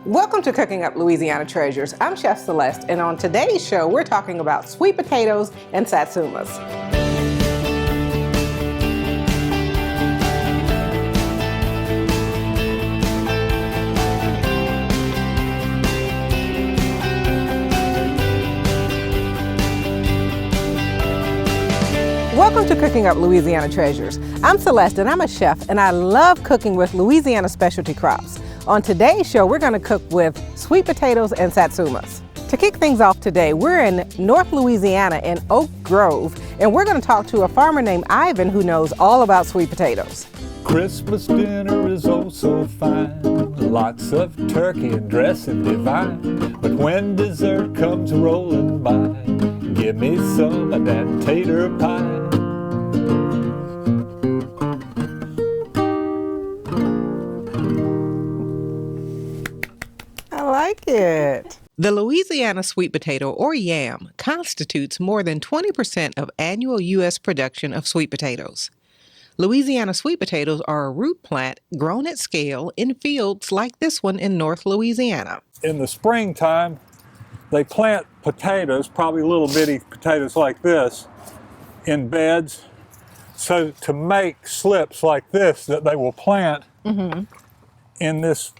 Welcome to Cooking Up Louisiana Treasures. I'm Chef Celeste, and on today's show, we're talking about sweet potatoes and satsumas. Welcome to Cooking Up Louisiana Treasures. I'm Celeste, and I'm a chef, and I love cooking with Louisiana specialty crops. On today's show, we're going to cook with sweet potatoes and satsumas. To kick things off today, we're in North Louisiana in Oak Grove, and we're going to talk to a farmer named Ivan who knows all about sweet potatoes. Christmas dinner is oh so fine, lots of turkey and dressing divine. But when dessert comes rolling by, give me some of that tater pie. I like it. The Louisiana sweet potato, or yam, constitutes more than 20% of annual U.S. production of sweet potatoes. Louisiana sweet potatoes are a root plant grown at scale in fields like this one in North Louisiana. In the springtime, they plant potatoes, probably little bitty potatoes like this, in beds, so to make slips like this that they will plant in this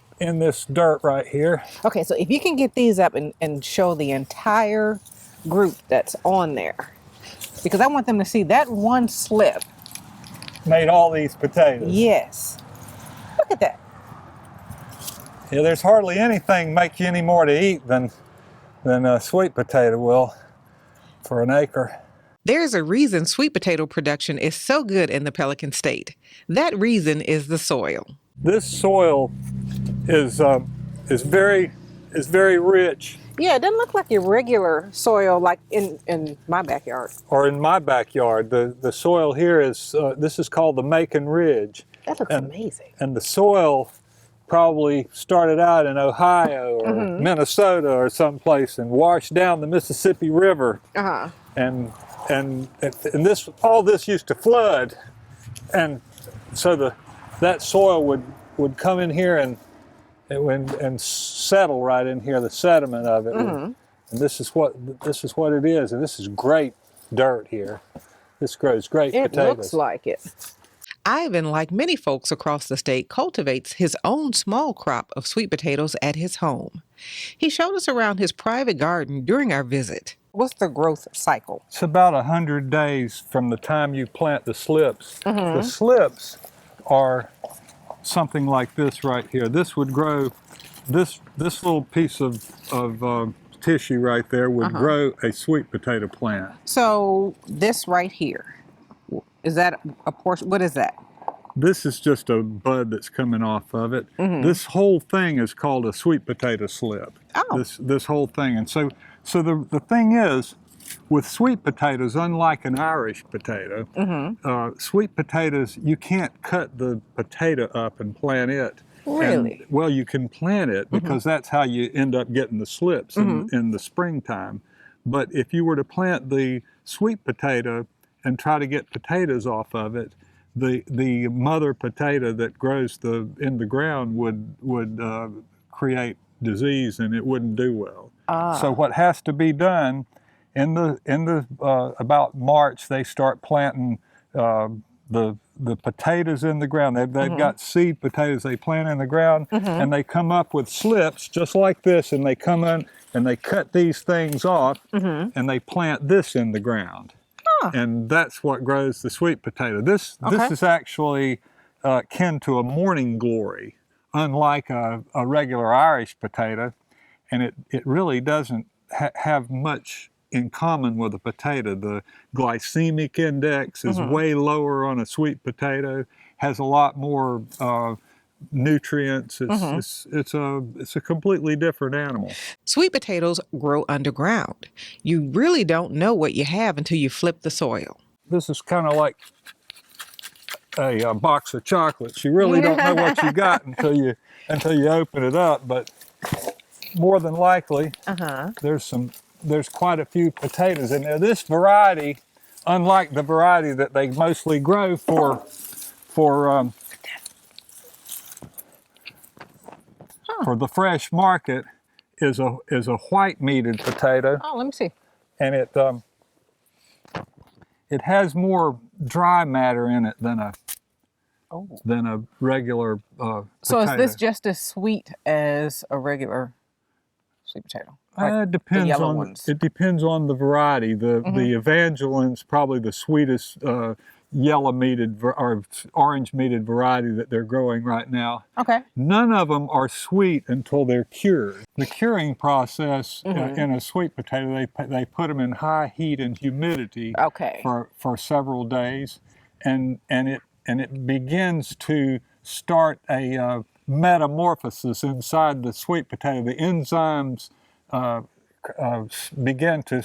dirt right here. Okay, so if you can get these up and show the entire group that's on there, because I want them to see that one slip. Made all these potatoes. Yes. Look at that. Yeah, there's hardly anything make you any more to eat than a sweet potato will for an acre. There's a reason sweet potato production is so good in the Pelican State. That reason is the soil. This soil is very rich. Yeah, it doesn't look like your regular soil like in my backyard. Or in my backyard. The soil here is, this is called the Macon Ridge. That looks amazing. And the soil probably started out in Ohio or Minnesota or someplace and washed down the Mississippi River. And this, all this used to flood. And so that soil would come in here and settle right in here, the sediment of it. And this is what it is, and this is great dirt here. This grows great potatoes. It looks like it. Ivan, like many folks across the state, cultivates his own small crop of sweet potatoes at his home. He showed us around his private garden during our visit. What's the growth cycle? It's about 100 days from the time you plant the slips. The slips are something like this right here. This would grow, this little piece of tissue right there would grow a sweet potato plant. So this right here, is that a portion? What is that? This is just a bud that's coming off of it. This whole thing is called a sweet potato slip. Oh. This whole thing. And so the thing is, with sweet potatoes, unlike an Irish potato, sweet potatoes, you can't cut the potato up and plant it. Really? And, well, you can plant it because that's how you end up getting the slips in the springtime. But if you were to plant the sweet potato and try to get potatoes off of it, the mother potato that grows in the ground would create disease and it wouldn't do well. So what has to be done, in the about March, they start planting the potatoes in the ground. They've got seed potatoes they plant in the ground, and they come up with slips just like this, and they come in and they cut these things off, and they plant this in the ground, and that's what grows the sweet potato. This is actually kin to a morning glory, unlike a regular Irish potato, and it really doesn't have much in common with a potato. The glycemic index is way lower on a sweet potato, has a lot more nutrients. It's a completely different animal. Sweet potatoes grow underground. You really don't know what you have until you flip the soil. This is kind of like a box of chocolates. You really don't know what you got until you open it up, but more than likely there's quite a few potatoes in there. This variety, unlike the variety that they mostly grow for for the fresh market is a white meated potato. Oh, let me see. And it has more dry matter in it than a regular potato. So is this just as sweet as a regular sweet potato? Like It depends the yellow on ones? it depends on the variety. The Evangelin's probably the sweetest yellow meated or orange meated variety that they're growing right now. Okay. None of them are sweet until they're cured. The curing process in a sweet potato, they put them in high heat and humidity for several days, and it begins to start a metamorphosis inside the sweet potato. The enzymes begin to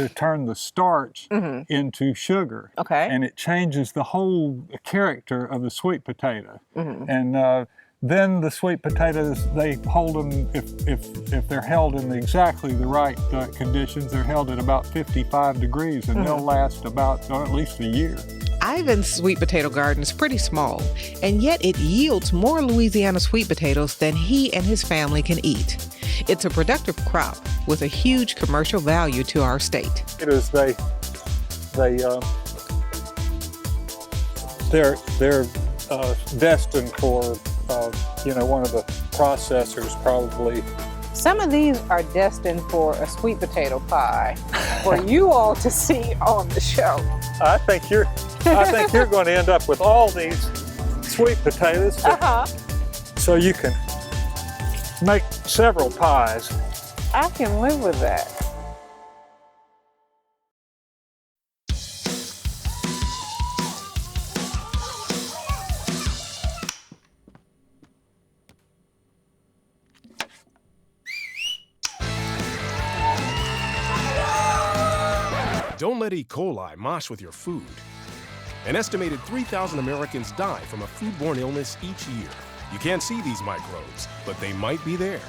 turn the starch into sugar. Okay. And it changes the whole character of the sweet potato. And then the sweet potatoes, they hold them, if they're held in exactly the right conditions, they're held at about 55 degrees and they'll last about at least a year. Ivan's sweet potato garden is pretty small, and yet it yields more Louisiana sweet potatoes than he and his family can eat. It's a productive crop with a huge commercial value to our state. They're destined for, one of the processors probably. Some of these are destined for a sweet potato pie for you all to see on the show. I think you're going to end up with all these sweet potatoes, so you can make several pies. I can live with that. Don't let E. coli mosh with your food. An estimated 3,000 Americans die from a foodborne illness each year. You can't see these microbes, but they might be there.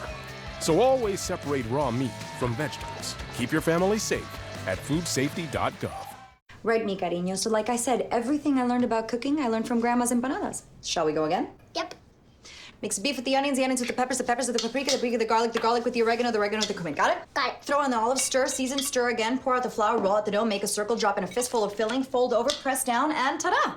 So always separate raw meat from vegetables. Keep your family safe at foodsafety.gov. Right, mi cariño. So like I said, everything I learned about cooking, I learned from Grandma's empanadas. Shall we go again? Yep. Mix beef with the onions with the peppers with the paprika with the garlic with the oregano with the cumin. Got it? Got it. Throw in the olives, stir, season, stir again, pour out the flour, roll out the dough, make a circle, drop in a fistful of filling, fold over, press down, and ta-da!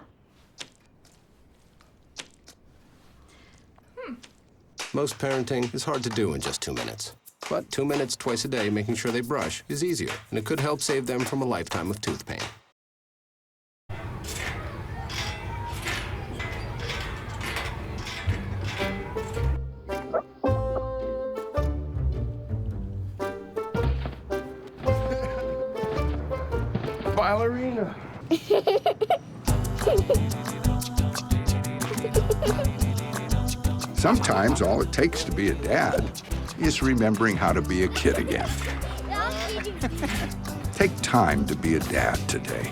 Most parenting is hard to do in just 2 minutes. But 2 minutes twice a day making sure they brush is easier, and it could help save them from a lifetime of tooth pain. Ballerina. Sometimes all it takes to be a dad is remembering how to be a kid again. Take time to be a dad today.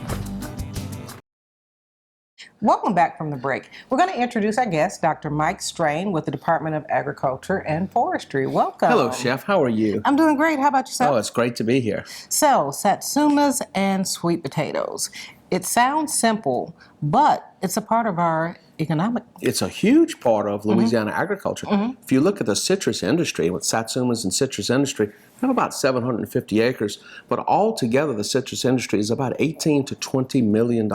Welcome back from the break. We're going to introduce our guest, Dr. Mike Strain with the Department of Agriculture and Forestry. Welcome. Hello, Chef. How are you? I'm doing great. How about yourself? Oh, it's great to be here. So, Satsumas and sweet potatoes. It sounds simple, but it's a part of our economic. It's a huge part of Louisiana agriculture. If you look at the citrus industry, with Satsumas and citrus industry, we have about 750 acres, but altogether the citrus industry is about $18 to $20 million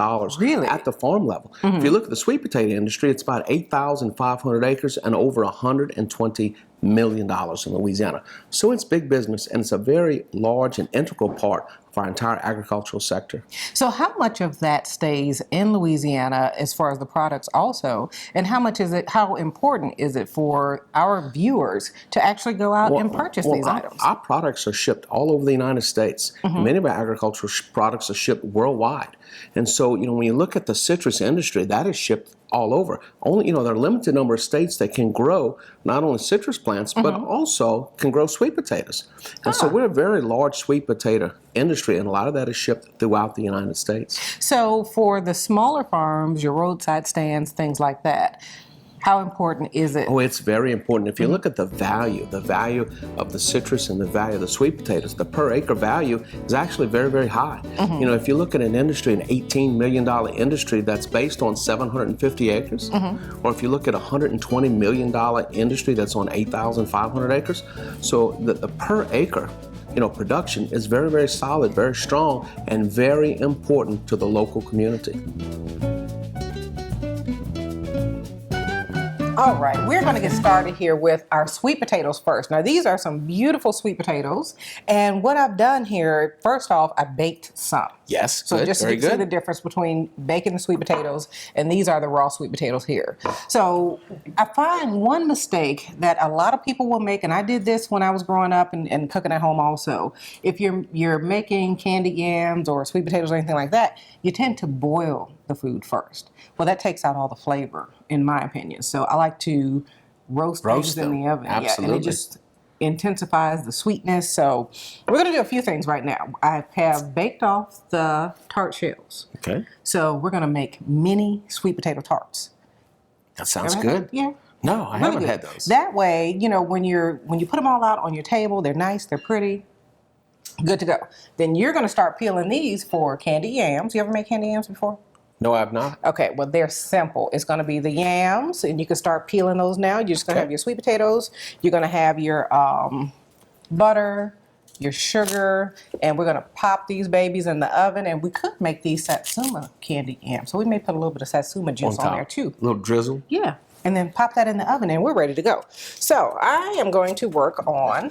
at the farm level. If you look at the sweet potato industry, it's about 8,500 acres and over $120 million in Louisiana. So it's big business, and it's a very large and integral part of our entire agricultural sector. So how much of that stays in Louisiana as far as the products also, and how important is it for our viewers to actually go out and purchase these items? Our products are shipped all over the United States. Many of our agricultural products are shipped worldwide. And so, when you look at the citrus industry, that is shipped all over. Only, there are a limited number of states that can grow not only citrus plants, but also can grow sweet potatoes. And so we're a very large sweet potato industry, and a lot of that is shipped throughout the United States. So for the smaller farms, your roadside stands, things like that, How important is it? Oh, it's very important. If you look at the value of the citrus and the value of the sweet potatoes, the per acre value is actually very, very high. You know, if you look at an industry, an $18 million industry that's based on 750 acres, or if you look at a $120 million industry that's on 8,500 acres, so the per acre, you know, production is very, very solid, very strong, and very important to the local community. All right, we're going to get started here with our sweet potatoes first. Now, these are some beautiful sweet potatoes, and what I've done here, first off, I baked some. Yes, So good, just very to see good. the difference between baking the sweet potatoes, and these are the raw sweet potatoes here. So I find one mistake that a lot of people will make, and I did this when I was growing up and cooking at home also. If you're making candied yams or sweet potatoes or anything like that, you tend to boil the food first. Well, that takes out all the flavor, in my opinion. So I like to roast things in them. the oven. Absolutely. Yeah, and it just intensifies the sweetness. So we're going to do a few things right now. I have baked off the tart shells. Okay. So we're going to make mini sweet potato tarts. That sounds Ever had good. that? Yeah. No, I Really haven't good. had those. That way, you know, when you put them all out on your table, they're nice, they're pretty, good to go. Then you're going to start peeling these for candied yams. You ever made candied yams before? No, I have not. Okay, well, they're simple. It's going to be the yams, and you can start peeling those now. You're just going to have your sweet potatoes. You're going to have your butter, your sugar, and we're going to pop these babies in the oven. And we could make these Satsuma candied yams. So we may put a little bit of Satsuma juice on there too. A little drizzle. Yeah, and then pop that in the oven, and we're ready to go. So I am going to work on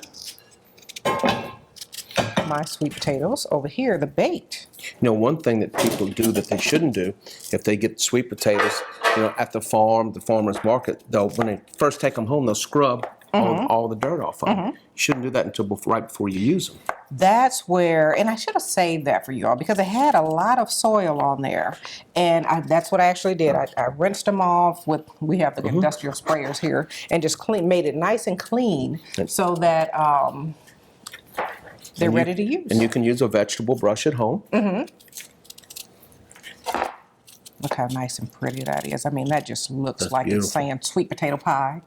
my sweet potatoes over here, the baked. You know, one thing that people do that they shouldn't do, if they get sweet potatoes, you know, at the farm, the farmer's market, when they first take them home, they'll scrub all the dirt off of them. You shouldn't do that until right before you use them. That's where, and I should have saved that for you all because it had a lot of soil on there. And that's what I actually did. I rinsed them off we have the industrial sprayers here, and just made it nice and clean so that they're ready to use. And you can use a vegetable brush at home. Look how nice and pretty that is. I mean, that just looks That's like beautiful. It's saying sweet potato pie.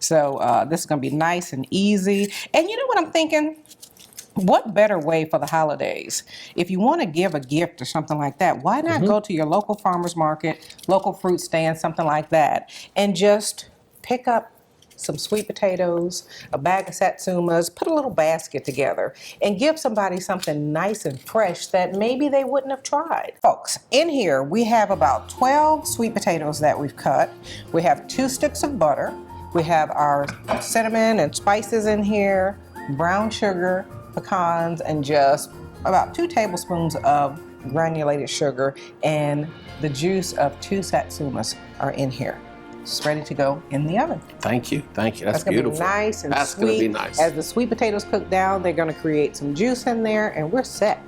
So this is going to be nice and easy. And you know what I'm thinking? What better way for the holidays? If you want to give a gift or something like that, why not go to your local farmer's market, local fruit stand, something like that, and just pick up some sweet potatoes, a bag of Satsumas, put a little basket together, and give somebody something nice and fresh that maybe they wouldn't have tried. Folks, in here we have about 12 sweet potatoes that we've cut. We have 2 sticks of butter. We have our cinnamon and spices in here, brown sugar, pecans, and just about 2 tablespoons of granulated sugar, and the juice of 2 Satsumas are in here. It's ready to go in the oven. Thank you. Thank you. That's gonna beautiful. Be nice and That's sweet. Going to be nice. As the sweet potatoes cook down, they're going to create some juice in there, and we're set.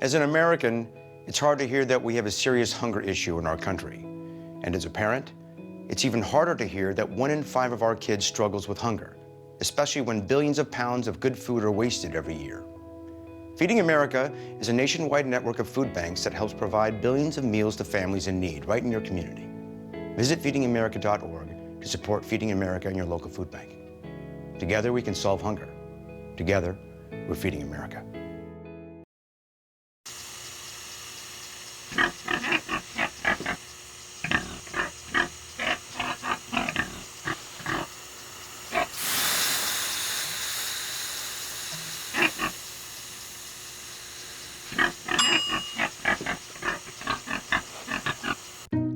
As an American, it's hard to hear that we have a serious hunger issue in our country. And as a parent, it's even harder to hear that 1 in 5 of our kids struggles with hunger, especially when billions of pounds of good food are wasted every year. Feeding America is a nationwide network of food banks that helps provide billions of meals to families in need right in your community. Visit feedingamerica.org to support Feeding America and your local food bank. Together we can solve hunger. Together, we're Feeding America.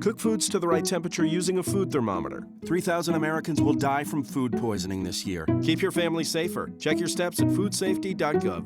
Cook foods to the right temperature using a food thermometer. 3,000 Americans will die from food poisoning this year. Keep your family safer. Check your steps at foodsafety.gov.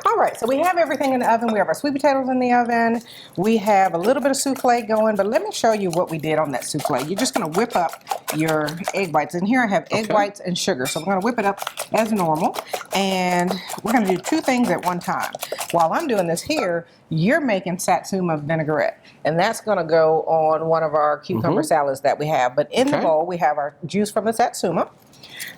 All right, so we have everything in the oven. We have our sweet potatoes in the oven. We have a little bit of souffle going, but let me show you what we did on that souffle. You're just gonna whip up your egg whites. And here I have egg whites and sugar. So we're gonna whip it up as normal. And we're gonna do 2 things at one time. While I'm doing this here, you're making Satsuma vinaigrette. And that's gonna go on one of our cucumber salads that we have. But in the bowl, we have our juice from the Satsuma.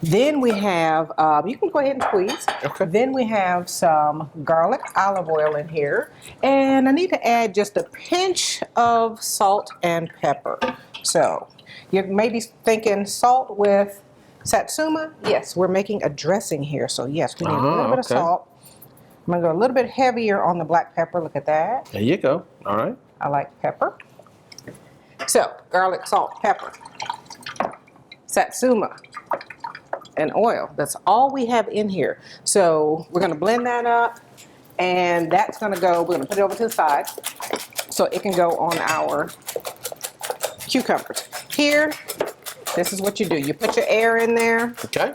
Then we have, you can go ahead and squeeze. Okay. Then we have some garlic olive oil in here. And I need to add just a pinch of salt and pepper. So you may be thinking salt with Satsuma. Yes, we're making a dressing here. So yes, we need a little bit of salt. I'm gonna go a little bit heavier on the black pepper. Look at that. There you go. All right. I like pepper. So garlic, salt, pepper, Satsuma, and oil. That's all we have in here. So we're gonna blend that up, and that's gonna go, we're gonna put it over to the side so it can go on our cucumbers. Here, this is what you do. You put your air in there. Okay.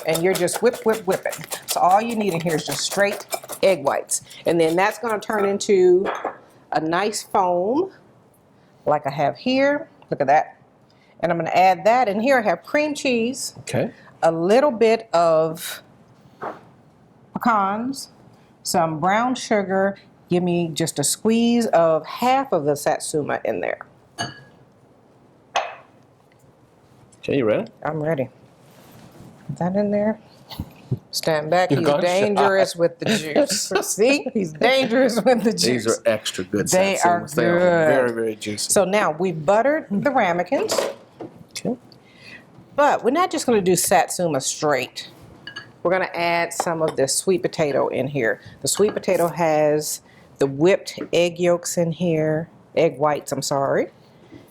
And you're just whipping. So all you need in here is just straight egg whites. And then that's gonna turn into a nice foam like I have here. Look at that. And I'm gonna add that. And here I have cream cheese. Okay. A little bit of pecans, some brown sugar. Give me just a squeeze of half of the Satsuma in there. Okay, you ready? I'm ready. Put that in there. Stand back. You're He's dangerous with the juice. See? He's dangerous with the juice. These are extra good They are Satsumas. They are very, very juicy. So now we've buttered the ramekins. Okay. But we're not just going to do Satsuma straight. We're going to add some of this sweet potato in here. The sweet potato has the whipped egg yolks in here. Egg whites, I'm sorry.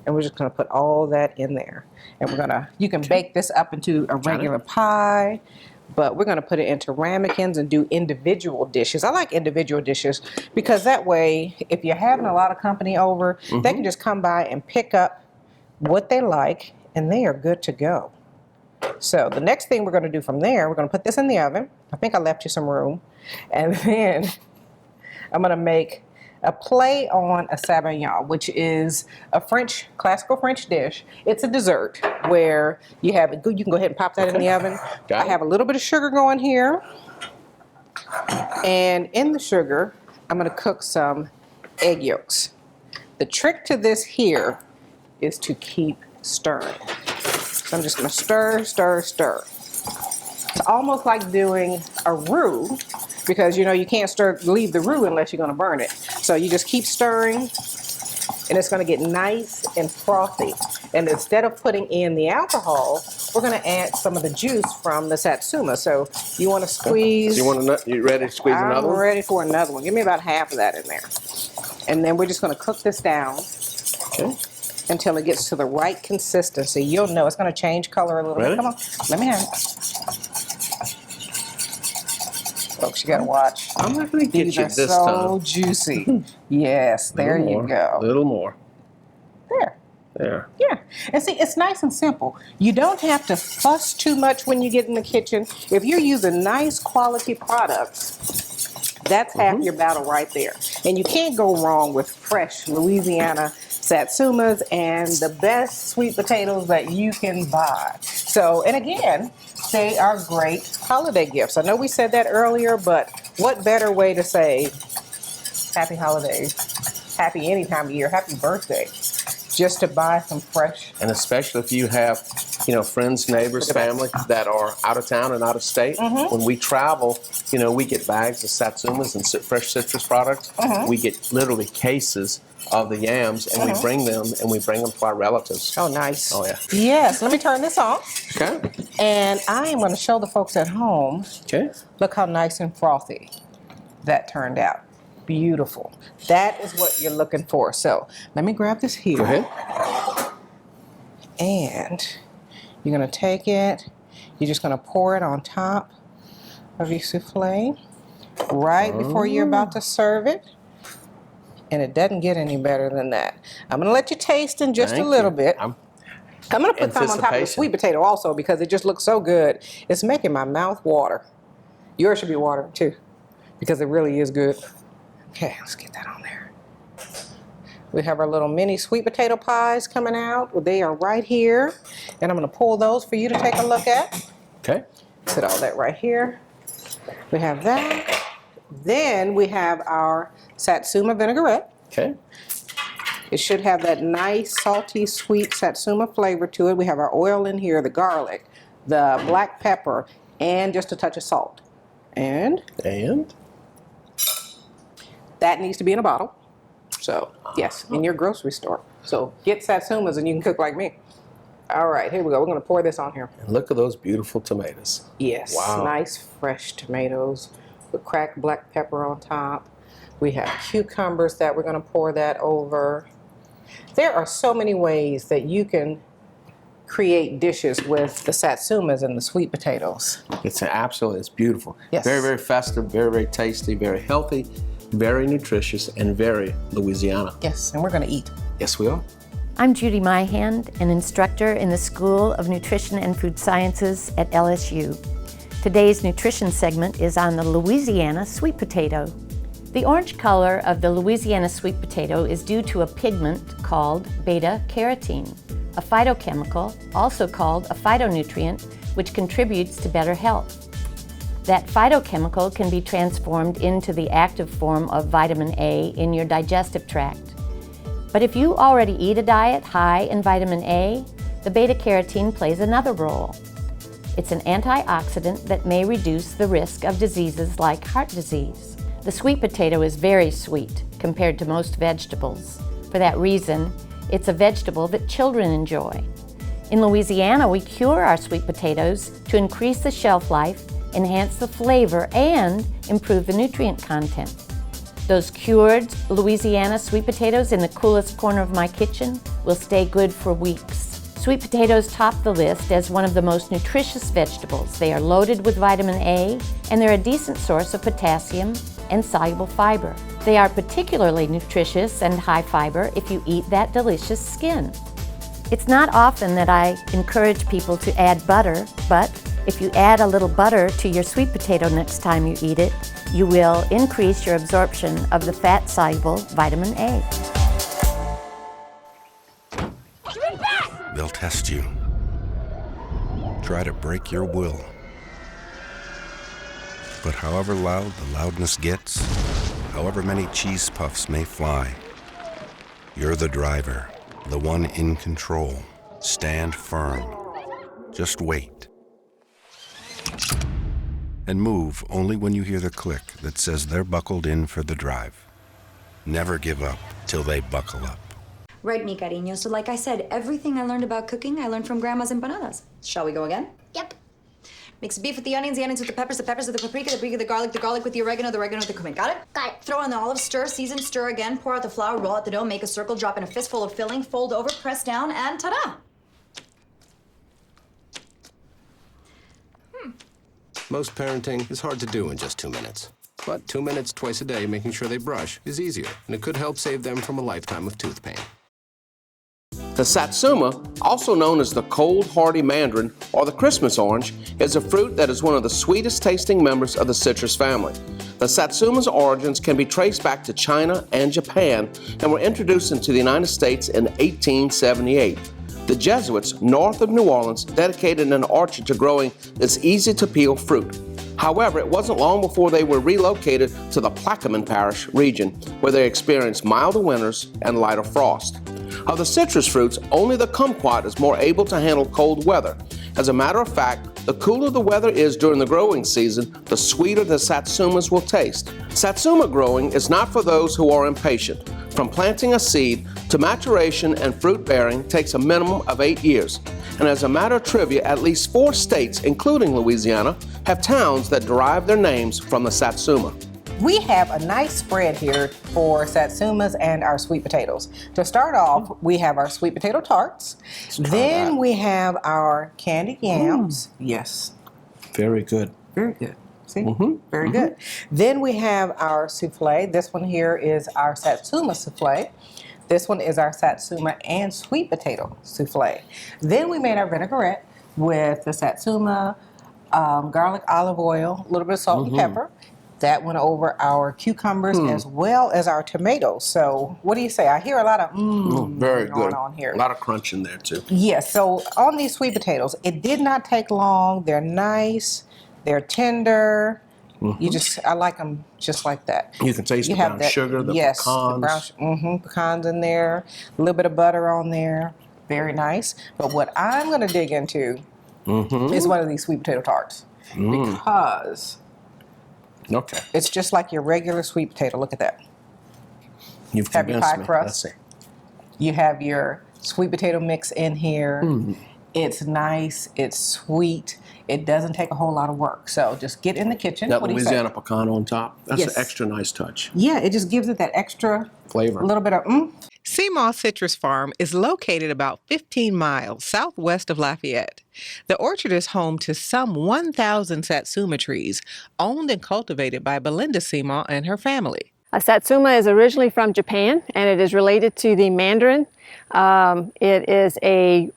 And we're just going to put all that in there. And we're going to, you can bake this up into a regular pie, but we're going to put it into ramekins and do individual dishes. I like individual dishes because that way, if you're having a lot of company over, they can just come by and pick up what they like, and they are good to go. So the next thing we're going to do from there, we're going to put this in the oven. I think I left you some room. And then I'm going to make a play on a sabayon, which is a classical French dish. It's a dessert where you have it. You can go ahead and pop that in the oven. I have a little bit of sugar going here. And in the sugar, I'm going to cook some egg yolks. The trick to this here is to keep stirring. So I'm just going to stir, stir, stir. It's almost like doing a roux, because you know you can't leave the roux unless you're going to burn it. So you just keep stirring, and it's going to get nice and frothy. And instead of putting in the alcohol, we're going to add some of the juice from the Satsuma. So you want to squeeze. So you ready to squeeze another one? I'm ready for another one. Give me about half of that in there. And then we're just going to cook this down until it gets to the right consistency. You'll know it's going to change color a little bit. Come on, let me have it. Folks, you gotta watch. I'm not gonna get you this so time. So juicy. Yes, there you go. A little more. There. Yeah. And see, it's nice and simple. You don't have to fuss too much when you get in the kitchen. If you're using nice quality products, that's half your battle right there. And you can't go wrong with fresh Louisiana Satsumas and the best sweet potatoes that you can buy. So, and again, they are great holiday gifts. I know we said that earlier, but what better way to say happy holidays, happy any time of year, happy birthday, just to buy some fresh. And especially if you have, you know, friends, neighbors, family that are out of town and out of state. When we travel, you know, we get bags of Satsumas and fresh citrus products. We get literally cases of the yams, and we bring them to our relatives. Oh, nice. Oh, yeah. Yes, let me turn this off. Okay. And I am going to show the folks at home. Okay. Look how nice and frothy that turned out. Beautiful. That is what you're looking for. So let me grab this here. Go ahead. And you're going to take it. You're just going to pour it on top of your souffle right before you're about to serve it. And it doesn't get any better than that. I'm going to let you taste in just a little bit. I'm going to put some on top of the sweet potato also because it just looks so good. It's making my mouth water. Yours should be watering too because it really is good. Okay, let's get that on there. We have our little mini sweet potato pies coming out. They are right here. And I'm going to pull those for you to take a look at. Okay. Put all that right here. We have that. Then we have our Satsuma vinaigrette. Okay. It should have that nice, salty, sweet Satsuma flavor to it. We have our oil in here, the garlic, the black pepper, and just a touch of salt. And that needs to be in a bottle. So, yes, in your grocery store. So get Satsumas and you can cook like me. All right, here we go. We're going to pour this on here. And look at those beautiful tomatoes. Yes, Wow. Nice fresh tomatoes with cracked black pepper on top. We have cucumbers that we're going to pour that over. There are so many ways that you can create dishes with the Satsumas and the sweet potatoes. It's beautiful. Yes. Very, very festive, very, very tasty, very healthy, very nutritious, and very Louisiana. Yes, and we're going to eat. Yes, we are. I'm Judy Myhand, an instructor in the School of Nutrition and Food Sciences at LSU. Today's nutrition segment is on the Louisiana sweet potato. The orange color of the Louisiana sweet potato is due to a pigment called beta-carotene, a phytochemical, also called a phytonutrient, which contributes to better health. That phytochemical can be transformed into the active form of vitamin A in your digestive tract. But if you already eat a diet high in vitamin A, the beta-carotene plays another role. It's an antioxidant that may reduce the risk of diseases like heart disease. The sweet potato is very sweet compared to most vegetables. For that reason, it's a vegetable that children enjoy. In Louisiana, we cure our sweet potatoes to increase the shelf life, enhance the flavor, and improve the nutrient content. Those cured Louisiana sweet potatoes in the coolest corner of my kitchen will stay good for weeks. Sweet potatoes top the list as one of the most nutritious vegetables. They are loaded with vitamin A, and they're a decent source of potassium and soluble fiber. They are particularly nutritious and high fiber if you eat that delicious skin. It's not often that I encourage people to add butter, but if you add a little butter to your sweet potato next time you eat it, you will increase your absorption of the fat-soluble vitamin A. They'll test you. Try to break your will. But however loud the loudness gets, however many cheese puffs may fly, you're the driver, the one in control. Stand firm. Just wait. And move only when you hear the click that says they're buckled in for the drive. Never give up till they buckle up. Right, mi cariño. So like I said, everything I learned about cooking, I learned from Grandma's empanadas. Shall we go again? Yep. Mix beef with the onions with the peppers with the paprika with the garlic with the oregano with the cumin. Got it? Got it. Throw in the olives, stir, season, stir again, pour out the flour, roll out the dough, make a circle, drop in a fistful of filling, fold over, press down, and ta-da! Most parenting is hard to do in just 2 minutes. But 2 minutes twice a day making sure they brush is easier, and it could help save them from a lifetime of tooth pain. The Satsuma, also known as the cold hardy mandarin or the Christmas orange, is a fruit that is one of the sweetest tasting members of the citrus family. The Satsuma's origins can be traced back to China and Japan and were introduced into the United States in 1878. The Jesuits north of New Orleans dedicated an orchard to growing this easy-to-peel fruit. However, it wasn't long before they were relocated to the Plaquemine Parish region, where they experienced milder winters and lighter frost. Of the citrus fruits, only the kumquat is more able to handle cold weather. As a matter of fact, the cooler the weather is during the growing season, the sweeter the Satsumas will taste. Satsuma growing is not for those who are impatient. From planting a seed to maturation and fruit bearing takes a minimum of 8 years. And as a matter of trivia, at least 4 states, including Louisiana, have towns that derive their names from the Satsuma. We have a nice spread here for Satsumas and our sweet potatoes. To start off, we have our sweet potato tarts. Then we have our candied yams. Yes. Very good. Very good. See? Very good. Then we have our souffle. This one here is our Satsuma souffle. This one is our Satsuma and sweet potato souffle. Then we made our vinaigrette with the Satsuma, garlic, olive oil, a little bit of salt and pepper. That went over our cucumbers as well as our tomatoes. So what do you say? I hear a lot of very good. going on here. A lot of crunch in there too. Yes, so on these sweet potatoes, it did not take long. They're nice, they're tender. I like them just like that. You can taste the brown sugar, the pecans. The brown, pecans in there, a little bit of butter on there. Very nice. But what I'm going to dig into is one of these sweet potato tarts because it's just like your regular sweet potato. Look at that. You've have your convinced pie me. crust. Let's see. You have your sweet potato mix in here. It's nice. It's sweet. It doesn't take a whole lot of work. So just get in the kitchen. That What do you say? Louisiana pecan on top. That's Yes. an extra nice touch. Yeah, it just gives it that extra Flavor. A little bit of Seamaw Citrus Farm is located about 15 miles southwest of Lafayette. The orchard is home to some 1,000 Satsuma trees, owned and cultivated by Belinda Seamaw and her family. A Satsuma is originally from Japan, and it is related to the mandarin. It is a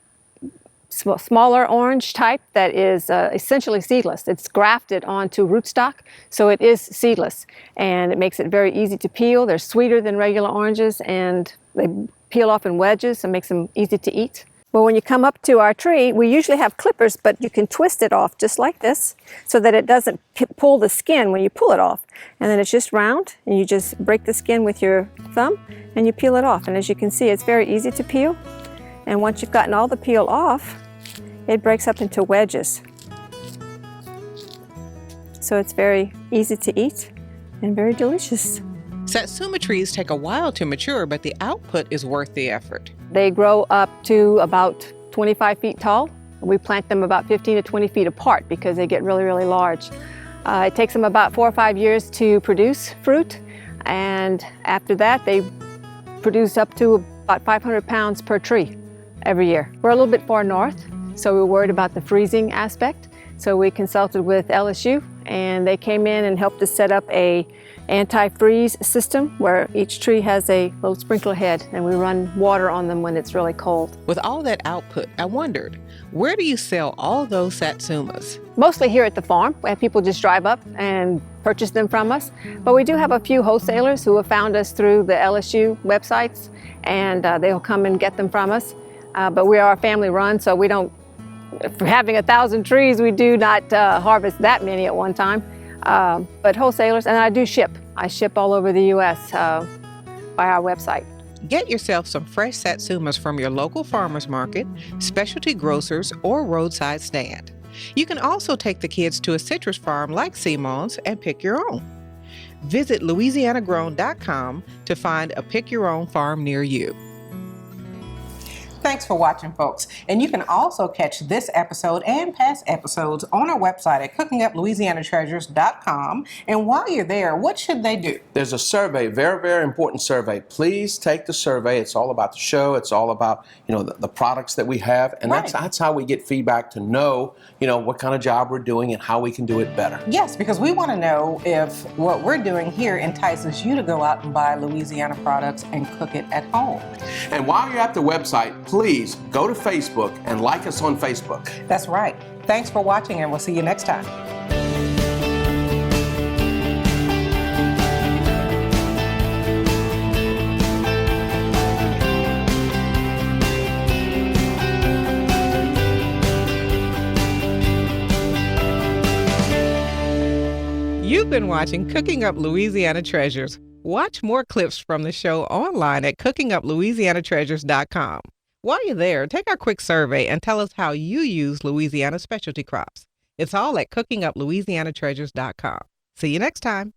smaller orange type that is essentially seedless. It's grafted onto rootstock, so it is seedless, and it makes it very easy to peel. They're sweeter than regular oranges, and they peel off in wedges and makes them easy to eat. Well, when you come up to our tree, we usually have clippers, but you can twist it off just like this so that it doesn't pull the skin when you pull it off. And then it's just round, and you just break the skin with your thumb, and you peel it off. And as you can see, it's very easy to peel. And once you've gotten all the peel off, it breaks up into wedges. So it's very easy to eat and very delicious. Satsuma trees take a while to mature, but the output is worth the effort. They grow up to about 25 feet tall. We plant them about 15 to 20 feet apart because they get really, really large. It takes them about 4 or 5 years to produce fruit, and after that they produce up to about 500 pounds per tree every year. We're a little bit far north, so we're worried about the freezing aspect. So we consulted with LSU, and they came in and helped us set up a anti-freeze system where each tree has a little sprinkler head, and we run water on them when it's really cold. With all that output, I wondered, where do you sell all those Satsumas? Mostly here at the farm, where people just drive up and purchase them from us. But we do have a few wholesalers who have found us through the LSU websites, and they'll come and get them from us. But we are a family run, so we don't, for having 1,000 trees, we do not harvest that many at one time. But wholesalers, and I do ship. I ship all over the U.S. By our website. Get yourself some fresh Satsumas from your local farmer's market, specialty grocers, or roadside stand. You can also take the kids to a citrus farm like Seamaw's and pick your own. Visit LouisianaGrown.com to find a pick your own farm near you. Thanks for watching, folks. And you can also catch this episode and past episodes on our website at cookinguplouisianatreasures.com. And while you're there, what should they do? There's a survey, very, very important survey. Please take the survey. It's all about the show. It's all about, the products that we have. And that's how we get feedback to know, what kind of job we're doing and how we can do it better. Yes, because we want to know if what we're doing here entices you to go out and buy Louisiana products and cook it at home. And while you're at the website, please go to Facebook and like us on Facebook. That's right. Thanks for watching, and we'll see you next time. You've been watching Cooking Up Louisiana Treasures. Watch more clips from the show online at cookinguplouisianatreasures.com. While you're there, take our quick survey and tell us how you use Louisiana specialty crops. It's all at cookinguplouisianatreasures.com. See you next time.